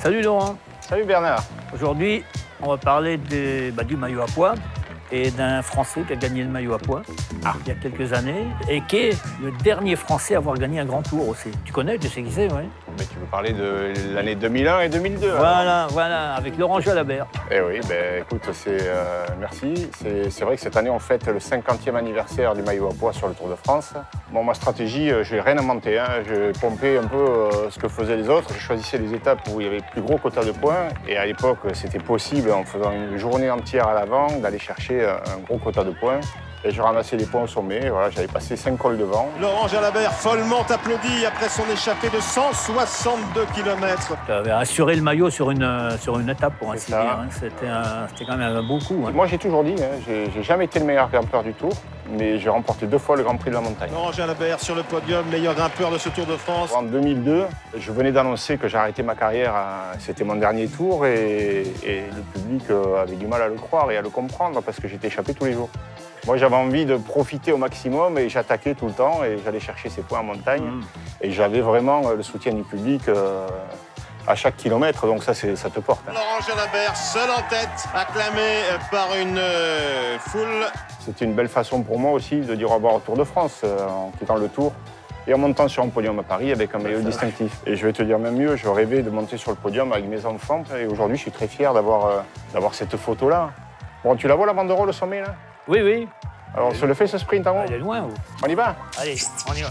Salut Laurent. Salut Bernard. Aujourd'hui, on va parler du maillot à pois et d'un Français qui a gagné le maillot à pois il y a quelques années et qui est le dernier Français à avoir gagné un grand tour aussi. Tu connais, tu sais qui c'est, oui. Mais tu veux parler de l'année 2001 et 2002. Voilà, avec Laurent Jalabert. Eh oui, écoute, merci. C'est vrai que cette année, on fête le 50e anniversaire du maillot à pois sur le Tour de France. Bon, ma stratégie, je n'ai rien inventé. Je pompais un peu ce que faisaient les autres. Je choisissais les étapes où il y avait le plus gros quota de points. Et à l'époque, c'était possible, en faisant une journée entière à l'avant, d'aller chercher un gros quota de points. Et je ramassais les points au sommet. Voilà, j'avais passé 5 cols devant. Laurent Jalabert, follement applaudi après son échappée de 162 km. Tu avais assuré le maillot sur une étape, pour ainsi dire. C'était quand même un beau coup. Moi, j'ai toujours dit, j'ai jamais été le meilleur grimpeur du Tour, mais j'ai remporté 2 fois le Grand Prix de la montagne. Laurent Jalabert sur le podium, meilleur grimpeur de ce Tour de France. En 2002, je venais d'annoncer que j'arrêtais ma carrière. C'était mon dernier tour et le public avait du mal à le croire et à le comprendre parce que j'étais échappé tous les jours. Moi, j'avais envie de profiter au maximum et j'attaquais tout le temps et j'allais chercher ces points en montagne. Et j'avais vraiment le soutien du public à chaque kilomètre, donc ça te porte. Laurent Jalabert, seul en tête, acclamé par une foule. C'était une belle façon pour moi aussi de dire au revoir au Tour de France en quittant le Tour et en montant sur un podium à Paris avec un maillot distinctif. Et je vais te dire même mieux, je rêvais de monter sur le podium avec mes enfants et aujourd'hui, je suis très fier d'avoir cette photo-là. Bon, tu la vois la banderole au sommet là ? Oui. Alors, on se le fait ce sprint en haut ? Elle est loin. On y va ? Allez, on y va.